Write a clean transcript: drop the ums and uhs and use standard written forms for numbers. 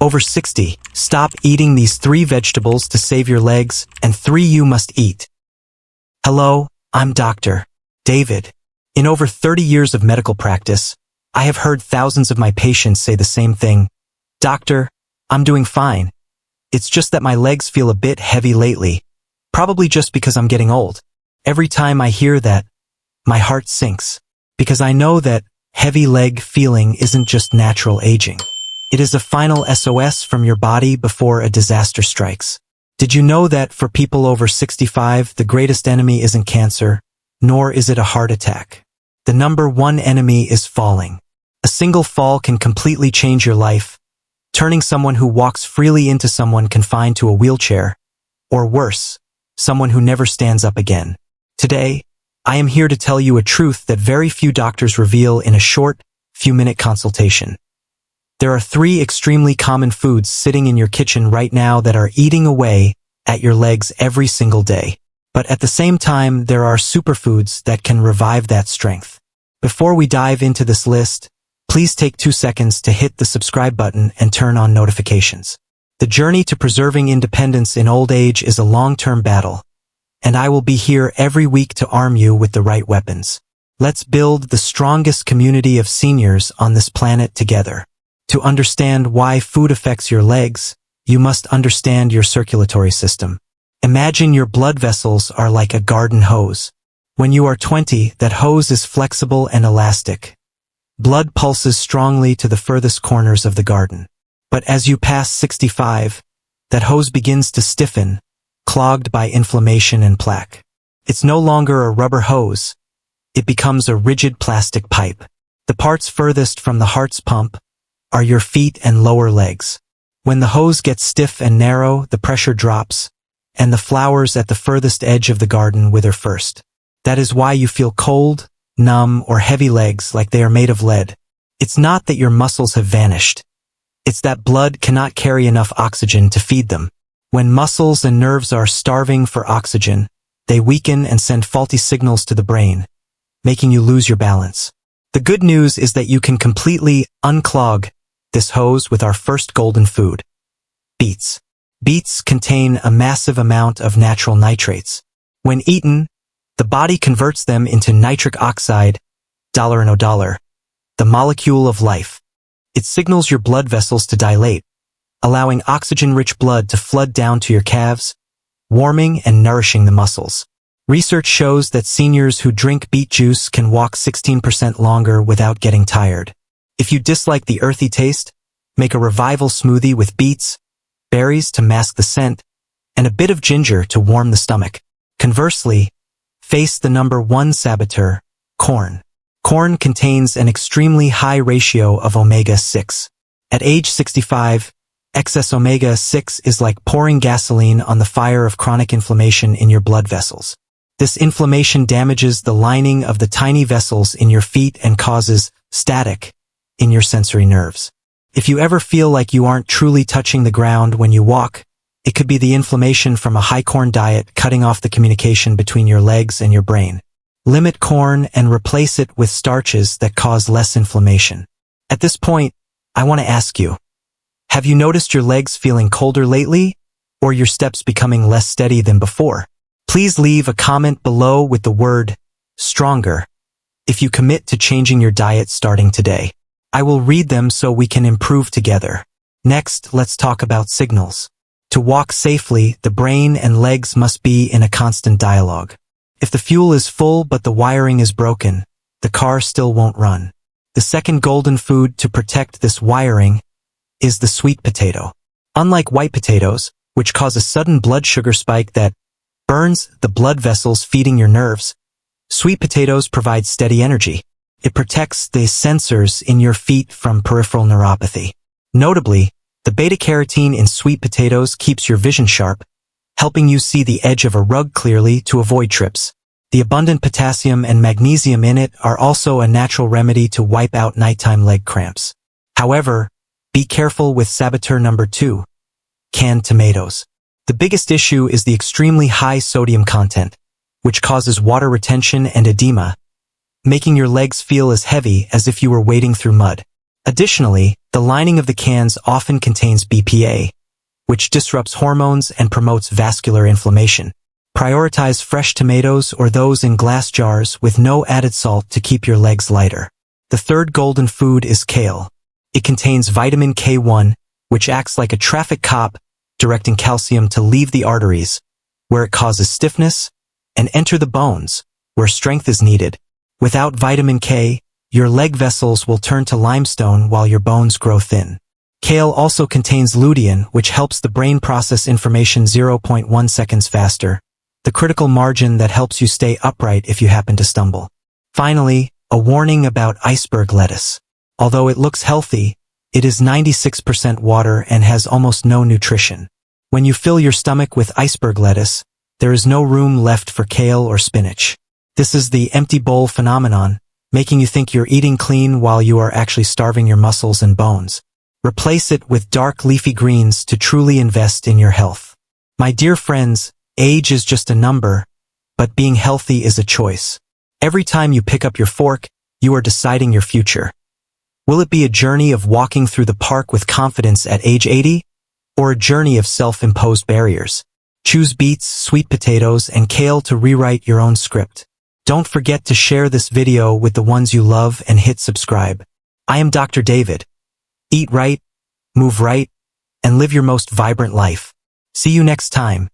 Over 60. Stop eating these 3 vegetables to save your legs, and 3 you must eat. Hello, I'm Dr. David. In over 30 years of medical practice, I have heard thousands of my patients say the same thing. Doctor, I'm doing fine. It's just that my legs feel a bit heavy lately, probably just because I'm getting old. Every time I hear that, my heart sinks, because I know that heavy leg feeling isn't just natural aging. It is a final SOS from your body before a disaster strikes. Did you know that for people over 65, the greatest enemy isn't cancer, nor is it a heart attack? The number 1 enemy is falling. A single fall can completely change your life, turning someone who walks freely into someone confined to a wheelchair, or worse, someone who never stands up again. Today, I am here to tell you a truth that very few doctors reveal in a short, few-minute consultation. There are 3 extremely common foods sitting in your kitchen right now that are eating away at your legs every single day. But at the same time, there are superfoods that can revive that strength. Before we dive into this list, please take 2 seconds to hit the subscribe button and turn on notifications. The journey to preserving independence in old age is a long-term battle, and I will be here every week to arm you with the right weapons. Let's build the strongest community of seniors on this planet together. To understand why food affects your legs, you must understand your circulatory system. Imagine your blood vessels are like a garden hose. When you are 20, that hose is flexible and elastic. Blood pulses strongly to the furthest corners of the garden. But as you pass 65, that hose begins to stiffen, clogged by inflammation and plaque. It's no longer a rubber hose. It becomes a rigid plastic pipe. The parts furthest from the heart's pump are your feet and lower legs. When the hose gets stiff and narrow, the pressure drops, and the flowers at the furthest edge of the garden wither first. That is why you feel cold, numb, or heavy legs like they are made of lead. It's not that your muscles have vanished. It's that blood cannot carry enough oxygen to feed them. When muscles and nerves are starving for oxygen, they weaken and send faulty signals to the brain, making you lose your balance. The good news is that you can completely unclog this hose with our first golden food, beets. Beets contain a massive amount of natural nitrates. When eaten, the body converts them into nitric oxide, $1, the molecule of life. It signals your blood vessels to dilate, allowing oxygen-rich blood to flood down to your calves, warming and nourishing the muscles. Research shows that seniors who drink beet juice can walk 16% longer without getting tired. If you dislike the earthy taste, make a revival smoothie with beets, berries to mask the scent, and a bit of ginger to warm the stomach. Conversely, face the number 1 saboteur, corn. Corn contains an extremely high ratio of omega-6. At age 65, excess omega-6 is like pouring gasoline on the fire of chronic inflammation in your blood vessels. This inflammation damages the lining of the tiny vessels in your feet and causes static in your sensory nerves. If you ever feel like you aren't truly touching the ground when you walk, it could be the inflammation from a high corn diet cutting off the communication between your legs and your brain. Limit corn and replace it with starches that cause less inflammation. At this point, I want to ask you, have you noticed your legs feeling colder lately, or your steps becoming less steady than before? Please leave a comment below with the word stronger if you commit to changing your diet starting today. I will read them so we can improve together. Next, let's talk about signals. To walk safely, the brain and legs must be in a constant dialogue. If the fuel is full but the wiring is broken, the car still won't run. The second golden food to protect this wiring is the sweet potato. Unlike white potatoes, which cause a sudden blood sugar spike that burns the blood vessels feeding your nerves, sweet potatoes provide steady energy. It protects the sensors in your feet from peripheral neuropathy. Notably, the beta-carotene in sweet potatoes keeps your vision sharp, helping you see the edge of a rug clearly to avoid trips. The abundant potassium and magnesium in it are also a natural remedy to wipe out nighttime leg cramps. However, be careful with saboteur number 2, canned tomatoes. The biggest issue is the extremely high sodium content, which causes water retention and edema, making your legs feel as heavy as if you were wading through mud. Additionally, the lining of the cans often contains BPA, which disrupts hormones and promotes vascular inflammation. Prioritize fresh tomatoes or those in glass jars with no added salt to keep your legs lighter. The third golden food is kale. It contains vitamin K1, which acts like a traffic cop, directing calcium to leave the arteries, where it causes stiffness, and enter the bones, where strength is needed. Without vitamin K, your leg vessels will turn to limestone while your bones grow thin. Kale also contains lutein, which helps the brain process information 0.1 seconds faster, the critical margin that helps you stay upright if you happen to stumble. Finally, a warning about iceberg lettuce. Although it looks healthy, it is 96% water and has almost no nutrition. When you fill your stomach with iceberg lettuce, there is no room left for kale or spinach. This is the empty bowl phenomenon, making you think you're eating clean while you are actually starving your muscles and bones. Replace it with dark leafy greens to truly invest in your health. My dear friends, age is just a number, but being healthy is a choice. Every time you pick up your fork, you are deciding your future. Will it be a journey of walking through the park with confidence at age 80, or a journey of self-imposed barriers? Choose beets, sweet potatoes, and kale to rewrite your own script. Don't forget to share this video with the ones you love and hit subscribe. I am Dr. David. Eat right, move right, and live your most vibrant life. See you next time.